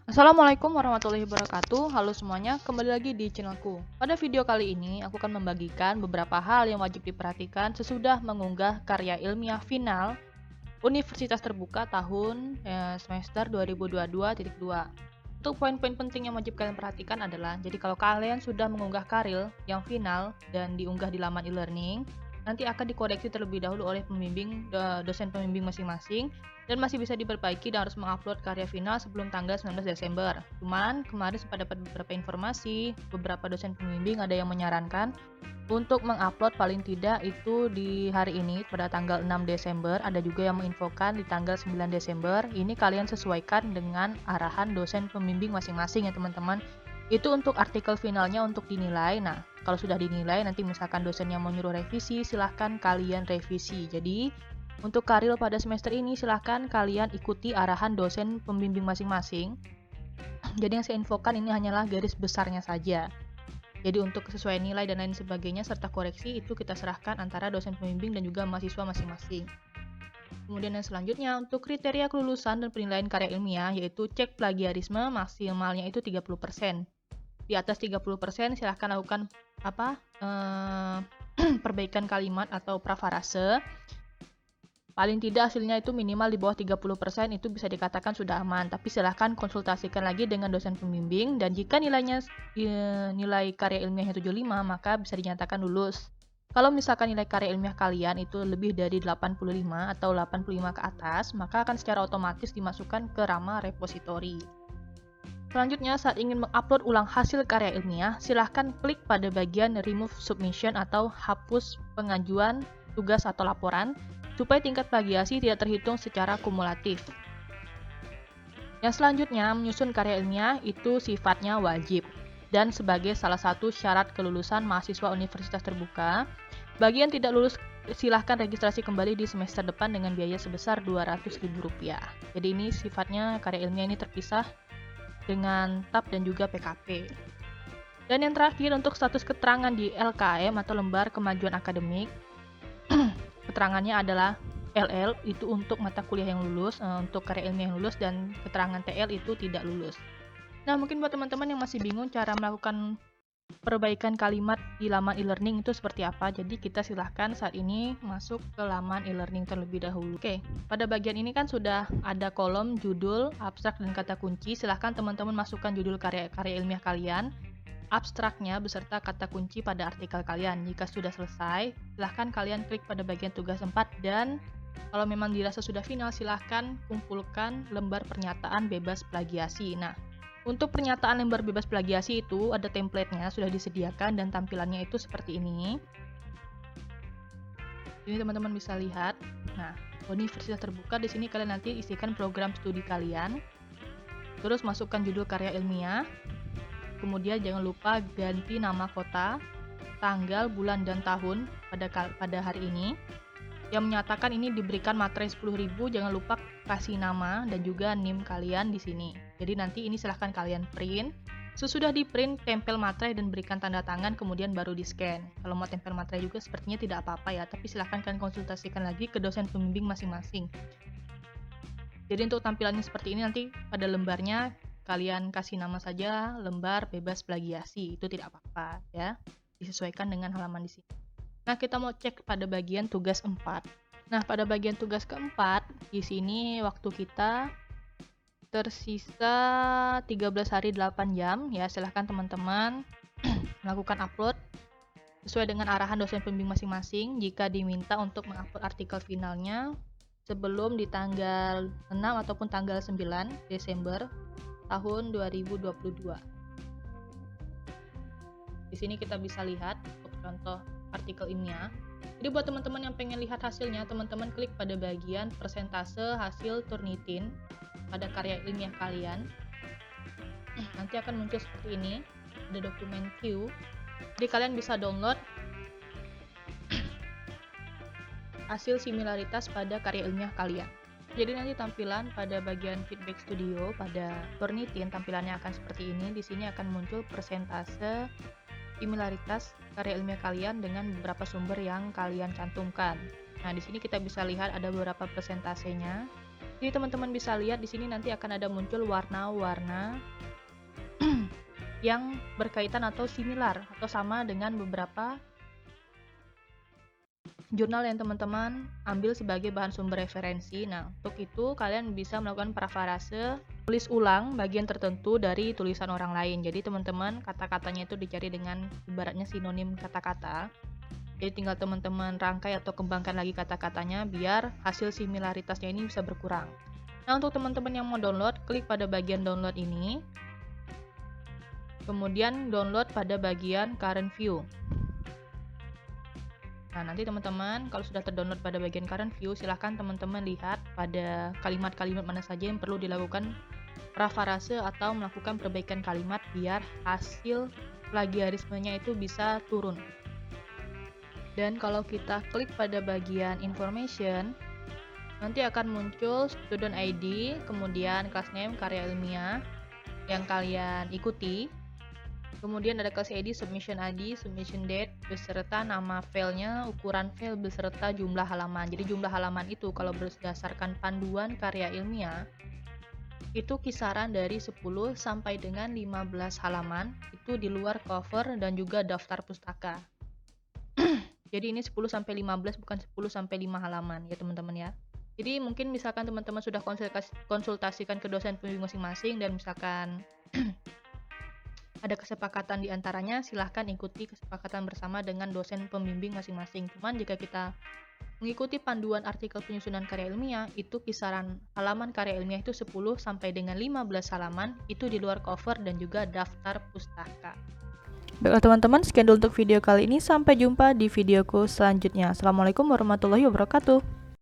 Assalamualaikum warahmatullahi wabarakatuh. Halo semuanya, kembali lagi di channelku. Pada video kali ini, aku akan membagikan beberapa hal yang wajib diperhatikan sesudah mengunggah karya ilmiah final Universitas Terbuka tahun semester 2022.2. Untuk poin-poin penting yang wajib kalian perhatikan adalah, jadi kalau kalian sudah mengunggah karya yang final dan diunggah di laman e-learning, nanti akan dikoreksi terlebih dahulu oleh dosen pembimbing masing-masing, dan masih bisa diperbaiki dan harus mengupload karya final sebelum tanggal 19 Desember. Cuman kemarin sempat dapat beberapa informasi, beberapa dosen pembimbing ada yang menyarankan untuk mengupload paling tidak itu di hari ini pada tanggal 6 Desember, ada juga yang menginfokan di tanggal 9 Desember. Ini kalian sesuaikan dengan arahan dosen pembimbing masing-masing ya teman-teman. Itu untuk artikel finalnya untuk dinilai. Nah, kalau sudah dinilai nanti misalkan dosen yang mau nyuruh revisi, silahkan kalian revisi. Jadi, untuk karil pada semester ini silahkan kalian ikuti arahan dosen pembimbing masing-masing. Jadi yang saya infokan ini hanyalah garis besarnya saja. Jadi untuk sesuai nilai dan lain sebagainya serta koreksi itu kita serahkan antara dosen pembimbing dan juga mahasiswa masing-masing. Kemudian yang selanjutnya untuk kriteria kelulusan dan penilaian karya ilmiah yaitu cek plagiarisme maksimalnya itu 30%. Di atas 30% silahkan lakukan perbaikan kalimat atau prafarase. Paling tidak hasilnya itu minimal di bawah 30% itu bisa dikatakan sudah aman, tapi silahkan konsultasikan lagi dengan dosen pembimbing, dan jika nilai karya ilmiahnya 75, maka bisa dinyatakan lulus. Kalau misalkan nilai karya ilmiah kalian itu lebih dari 85 atau 85 ke atas, maka akan secara otomatis dimasukkan ke rama repositori. Selanjutnya, saat ingin mengupload ulang hasil karya ilmiah, silahkan klik pada bagian Remove Submission atau hapus pengajuan tugas atau laporan, supaya tingkat plagiasi tidak terhitung secara kumulatif. Yang selanjutnya, menyusun karya ilmiah itu sifatnya wajib, dan sebagai salah satu syarat kelulusan mahasiswa Universitas Terbuka, bagi yang tidak lulus silahkan registrasi kembali di semester depan dengan biaya sebesar Rp200.000. Jadi ini sifatnya karya ilmiah ini terpisah dengan TAP dan juga PKP. Dan yang terakhir untuk status keterangan di LKM atau lembar kemajuan akademik, keterangannya adalah LL itu untuk mata kuliah yang lulus, untuk karya ilmiah yang lulus, dan keterangan TL itu tidak lulus. Nah, mungkin buat teman-teman yang masih bingung cara melakukan perbaikan kalimat di laman e-learning itu seperti apa, jadi kita silahkan saat ini masuk ke laman e-learning terlebih dahulu. Oke, pada bagian ini kan sudah ada kolom judul, abstrak, dan kata kunci. Silahkan teman-teman masukkan judul karya ilmiah kalian, abstraknya beserta kata kunci pada artikel kalian. Jika sudah selesai, silahkan kalian klik pada bagian tugas 4, dan kalau memang dirasa sudah final, silahkan kumpulkan lembar pernyataan bebas plagiasi. Nah, untuk pernyataan lembar bebas plagiasi itu ada template-nya, sudah disediakan, dan tampilannya itu seperti ini. Ini teman-teman bisa lihat. Nah, Universitas Terbuka, di sini kalian nanti isikan program studi kalian. Terus masukkan judul karya ilmiah. Kemudian jangan lupa ganti nama kota, tanggal, bulan, dan tahun pada hari ini. Yang menyatakan ini diberikan materai 10.000, jangan lupa kasih nama dan juga NIM kalian di sini. Jadi nanti ini silahkan kalian print. Sesudah di print, tempel materai dan berikan tanda tangan, kemudian baru di scan. Kalau mau tempel materai juga sepertinya tidak apa-apa ya, tapi silahkan kalian konsultasikan lagi ke dosen pembimbing masing-masing. Jadi untuk tampilannya seperti ini, nanti pada lembarnya kalian kasih nama saja lembar bebas plagiasi, itu tidak apa-apa ya, disesuaikan dengan halaman di sini. Nah, kita mau cek pada bagian tugas 4. Nah, pada bagian tugas keempat, di sini waktu kita tersisa 13 hari 8 jam ya. Silahkan teman-teman melakukan upload sesuai dengan arahan dosen pembimbing masing-masing jika diminta untuk mengupload artikel finalnya sebelum di tanggal 6 ataupun tanggal 9 Desember tahun 2022. Di sini kita bisa lihat untuk contoh artikel ilmiah. Jadi buat teman-teman yang pengen lihat hasilnya, teman-teman klik pada bagian persentase hasil Turnitin pada karya ilmiah kalian. Nanti akan muncul seperti ini, ada dokumen Q. Jadi kalian bisa download hasil similaritas pada karya ilmiah kalian. Jadi nanti tampilan pada bagian feedback studio pada Turnitin tampilannya akan seperti ini. Di sini akan muncul persentase similaritas karya ilmiah kalian dengan beberapa sumber yang kalian cantumkan. Nah, di sini kita bisa lihat ada beberapa persentasenya. Jadi teman-teman bisa lihat di sini nanti akan ada muncul warna-warna yang berkaitan atau similar atau sama dengan beberapa jurnal yang teman-teman ambil sebagai bahan sumber referensi. Nah, untuk itu kalian bisa melakukan parafrase, tulis ulang bagian tertentu dari tulisan orang lain. Jadi teman-teman kata-katanya itu dicari dengan ibaratnya sinonim kata-kata. Jadi tinggal teman-teman rangkai atau kembangkan lagi kata-katanya biar hasil similaritasnya ini bisa berkurang. Nah, untuk teman-teman yang mau download, klik pada bagian download ini. Kemudian download pada bagian current view. Nah, nanti teman-teman kalau sudah terdownload pada bagian current view, silahkan teman-teman lihat pada kalimat-kalimat mana saja yang perlu dilakukan parafrase atau melakukan perbaikan kalimat biar hasil plagiarismenya itu bisa turun. Dan kalau kita klik pada bagian information, nanti akan muncul student ID, kemudian class name, karya ilmiah yang kalian ikuti. Kemudian ada class ID, submission ID, submission date, beserta nama filenya, ukuran file, beserta jumlah halaman. Jadi jumlah halaman itu kalau berdasarkan panduan karya ilmiah, itu kisaran dari 10 sampai dengan 15 halaman, itu di luar cover dan juga daftar pustaka. Jadi ini 10 sampai 15 bukan 10 sampai 5 halaman ya teman-teman ya. Jadi mungkin misalkan teman-teman sudah konsultasikan ke dosen pembimbing masing-masing dan misalkan ada kesepakatan di antaranya, silahkan ikuti kesepakatan bersama dengan dosen pembimbing masing-masing. Cuman jika kita mengikuti panduan artikel penyusunan karya ilmiah, itu kisaran halaman karya ilmiah itu 10 sampai dengan 15 halaman, itu di luar cover dan juga daftar pustaka. Baiklah teman-teman, sekian dulu untuk video kali ini. Sampai jumpa di videoku selanjutnya. Assalamualaikum warahmatullahi wabarakatuh.